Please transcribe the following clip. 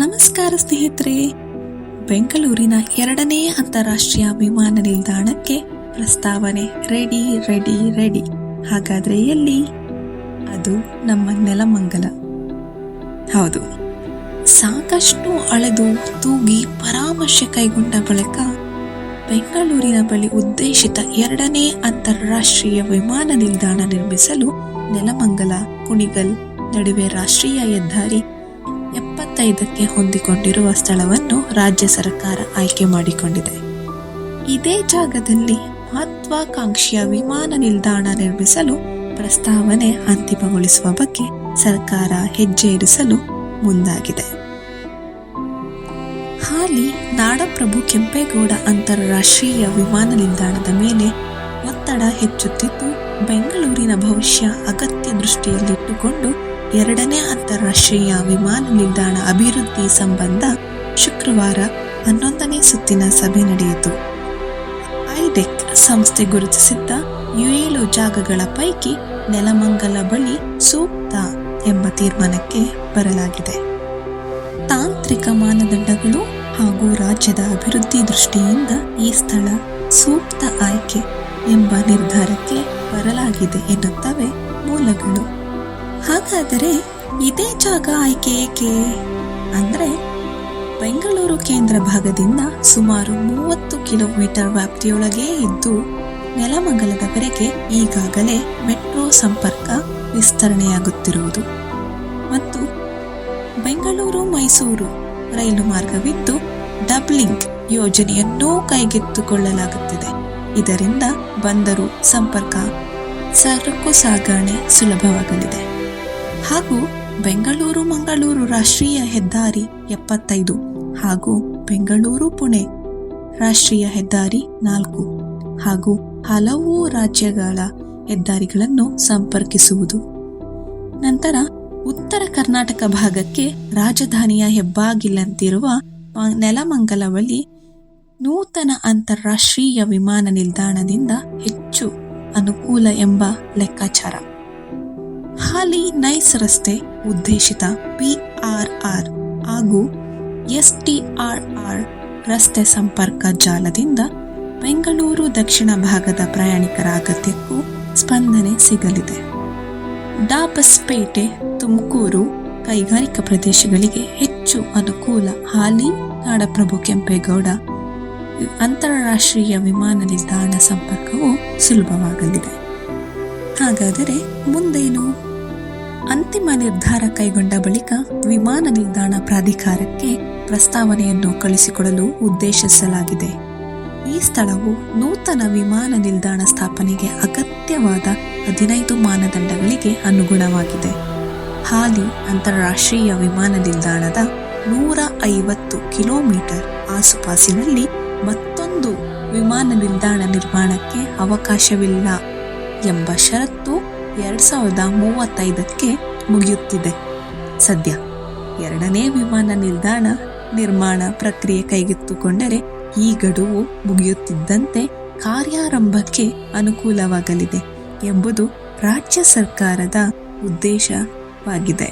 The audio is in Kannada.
ನಮಸ್ಕಾರ ಸ್ನೇಹಿತರೆ. ಬೆಂಗಳೂರಿನ 2ನೇ ಅಂತಾರಾಷ್ಟ್ರೀಯ ವಿಮಾನ ನಿಲ್ದಾಣಕ್ಕೆ ಪ್ರಸ್ತಾವನೆ ರೆಡಿ. ಹಾಗಾದ್ರೆ ಎಲ್ಲಿ? ಅದು ನಮ್ಮ ನೆಲಮಂಗಲ. ಹೌದು, ಸಾಕಷ್ಟು ಅಳೆದು ತೂಗಿ ಪರಾಮರ್ಶೆ ಕೈಗೊಂಡ ಬಳಿಕ ಬೆಂಗಳೂರಿನ ಬಳಿ ಉದ್ದೇಶಿತ 2ನೇ ಅಂತಾರಾಷ್ಟ್ರೀಯ ವಿಮಾನ ನಿಲ್ದಾಣ ನಿರ್ಮಿಸಲು ನೆಲಮಂಗಲ ಕುಣಿಗಲ್ ನಡುವೆ ರಾಷ್ಟ್ರೀಯ ಹೆದ್ದಾರಿ 75ಕ್ಕೆ ಹೊಂದಿಕೊಂಡಿರುವ ಸ್ಥಳವನ್ನು ರಾಜ್ಯ ಸರ್ಕಾರ ಆಯ್ಕೆ ಮಾಡಿಕೊಂಡಿದೆ. ಇದೇ ಜಾಗದಲ್ಲಿ ಮಹತ್ವಾಕಾಂಕ್ಷೆಯ ವಿಮಾನ ನಿಲ್ದಾಣ ನಿರ್ಮಿಸಲು ಪ್ರಸ್ತಾವನೆ ಅಂತಿಮಗೊಳಿಸುವ ಬಗ್ಗೆ ಸರ್ಕಾರ ಹೆಜ್ಜೆ ಇರಿಸಲು ಮುಂದಾಗಿದೆ. ಹಾಲಿ ನಾಡಪ್ರಭು ಕೆಂಪೇಗೌಡ ಅಂತಾರಾಷ್ಟ್ರೀಯ ವಿಮಾನ ನಿಲ್ದಾಣದ ಮೇಲೆ ಒತ್ತಡ ಹೆಚ್ಚುತ್ತಿದ್ದು, ಬೆಂಗಳೂರಿನ ಭವಿಷ್ಯ ಅಗತ್ಯ ದೃಷ್ಟಿಯಲ್ಲಿಟ್ಟುಕೊಂಡು 2ನೇ ಅಂತಾರಾಷ್ಟ್ರೀಯ ವಿಮಾನ ನಿಲ್ದಾಣ ಅಭಿವೃದ್ಧಿ ಸಂಬಂಧ ಶುಕ್ರವಾರ 11ನೇ ಸುತ್ತಿನ ಸಭೆ ನಡೆಯಿತು. ಐಡೆಕ್ ಸಂಸ್ಥೆ ಗುರುತಿಸಿದ್ದ 7 ಜಾಗಗಳ ಪೈಕಿ ನೆಲಮಂಗಲ ಬಳಿ ಸೂಕ್ತ ಎಂಬ ತೀರ್ಮಾನಕ್ಕೆ ಬರಲಾಗಿದೆ. ತಾಂತ್ರಿಕ ಮಾನದಂಡಗಳು ಹಾಗೂ ರಾಜ್ಯದ ಅಭಿವೃದ್ಧಿ ದೃಷ್ಟಿಯಿಂದ ಈ ಸ್ಥಳ ಸೂಕ್ತ ಆಯ್ಕೆ ಎಂಬ ನಿರ್ಧಾರಕ್ಕೆ ಬರಲಾಗಿದೆ ಎನ್ನುತ್ತವೆ ಮೂಲಗಳು. ಹಾಗಾದರೆ ಇದೇ ಜಾಗ ಆಯ್ಕೆ ಏಕೆ ಅಂದರೆ, ಬೆಂಗಳೂರು ಕೇಂದ್ರ ಭಾಗದಿಂದ ಸುಮಾರು 30 ಕಿಲೋಮೀಟರ್ ವ್ಯಾಪ್ತಿಯೊಳಗೆ ಇದ್ದು ನೆಲಮಂಗಲದವರೆಗೆ ಈಗಾಗಲೇ ಮೆಟ್ರೋ ಸಂಪರ್ಕ ವಿಸ್ತರಣೆಯಾಗುತ್ತಿರುವುದು ಮತ್ತು ಬೆಂಗಳೂರು ಮೈಸೂರು ರೈಲು ಮಾರ್ಗವಿದ್ದು ಡಬ್ಲಿಂಗ್ ಯೋಜನೆಯನ್ನೂ ಕೈಗೆತ್ತಿಕೊಳ್ಳಲಾಗುತ್ತಿದೆ. ಇದರಿಂದ ಬಂದರು ಸಂಪರ್ಕ, ಸರಕು ಸಾಗಣೆ ಸುಲಭವಾಗಲಿದೆ. ಹಾಗೂ ಬೆಂಗಳೂರು ಮಂಗಳೂರು ರಾಷ್ಟ್ರೀಯ ಹೆದ್ದಾರಿ 75 ಹಾಗೂ ಬೆಂಗಳೂರು ಪುಣೆ ರಾಷ್ಟ್ರೀಯ ಹೆದ್ದಾರಿ 4 ಹಾಗೂ ಹಲವು ರಾಜ್ಯಗಳ ಹೆದ್ದಾರಿಗಳನ್ನು ಸಂಪರ್ಕಿಸುವುದು. ನಂತರ ಉತ್ತರ ಕರ್ನಾಟಕ ಭಾಗಕ್ಕೆ ರಾಜಧಾನಿಯ ಹೆಬ್ಬಾಗಿಲಂತಿರುವ ನೆಲಮಂಗಲ ಬಳಿ ನೂತನ ಅಂತಾರಾಷ್ಟ್ರೀಯ ವಿಮಾನ ನಿಲ್ದಾಣದಿಂದ ಹೆಚ್ಚು ಅನುಕೂಲ ಎಂಬ ಲೆಕ್ಕಾಚಾರ. ಹಾಲಿ ನೈಸ್ ರಸ್ತೆ ಉದ್ದೇಶಿತ PRR ಹಾಗೂ STRR ರಸ್ತೆ ಸಂಪರ್ಕ ಜಾಲದಿಂದ ಬೆಂಗಳೂರು ದಕ್ಷಿಣ ಭಾಗದ ಪ್ರಯಾಣಿಕರ ಅಗತ್ಯಕ್ಕೂ ಸ್ಪಂದನೆ ಸಿಗಲಿದೆ. ಡಾಬಸ್ಪೇಟೆ, ತುಮಕೂರು ಕೈಗಾರಿಕಾ ಪ್ರದೇಶಗಳಿಗೆ ಹೆಚ್ಚು ಅನುಕೂಲ. ಹಾಲಿ ನಾಡಪ್ರಭು ಕೆಂಪೇಗೌಡ ಅಂತಾರಾಷ್ಟ್ರೀಯ ವಿಮಾನ ನಿಲ್ದಾಣ ಸಂಪರ್ಕವು ಸುಲಭವಾಗಲಿದೆ. ಹಾಗಾದರೆ ಮುಂದೇನು? ಅಂತಿಮ ನಿರ್ಧಾರ ಕೈಗೊಂಡ ಬಳಿಕ ವಿಮಾನ ನಿಲ್ದಾಣ ಪ್ರಾಧಿಕಾರಕ್ಕೆ ಪ್ರಸ್ತಾವನೆಯನ್ನು ಕಳಿಸಿಕೊಡಲು ಉದ್ದೇಶಿಸಲಾಗಿದೆ. ಈ ಸ್ಥಳವು ನೂತನ ವಿಮಾನ ನಿಲ್ದಾಣ ಸ್ಥಾಪನೆಗೆ ಅಗತ್ಯವಾದ 15 ಮಾನದಂಡಗಳಿಗೆ ಅನುಗುಣವಾಗಿದೆ. ಹಾಲಿ ಅಂತಾರಾಷ್ಟ್ರೀಯ ವಿಮಾನ ನಿಲ್ದಾಣದ 150 ಕಿಲೋಮೀಟರ್ ಆಸುಪಾಸಿನಲ್ಲಿ ಮತ್ತೊಂದು ವಿಮಾನ ನಿಲ್ದಾಣ ನಿರ್ಮಾಣಕ್ಕೆ ಅವಕಾಶವಿಲ್ಲ ಎಂಬ ಷರತ್ತು 2035ಕ್ಕೆ ಮುಗಿಯುತ್ತಿದೆ. ಸದ್ಯ 2ನೇ ವಿಮಾನ ನಿಲ್ದಾಣ ನಿರ್ಮಾಣ ಪ್ರಕ್ರಿಯೆ ಕೈಗೆತ್ತಿಕೊಂಡರೆ ಈ ಗಡುವು ಮುಗಿಯುತ್ತಿದ್ದಂತೆ ಕಾರ್ಯಾರಂಭಕ್ಕೆ ಅನುಕೂಲವಾಗಲಿದೆ ಎಂಬುದು ರಾಜ್ಯ ಸರ್ಕಾರದ ಉದ್ದೇಶವಾಗಿದೆ.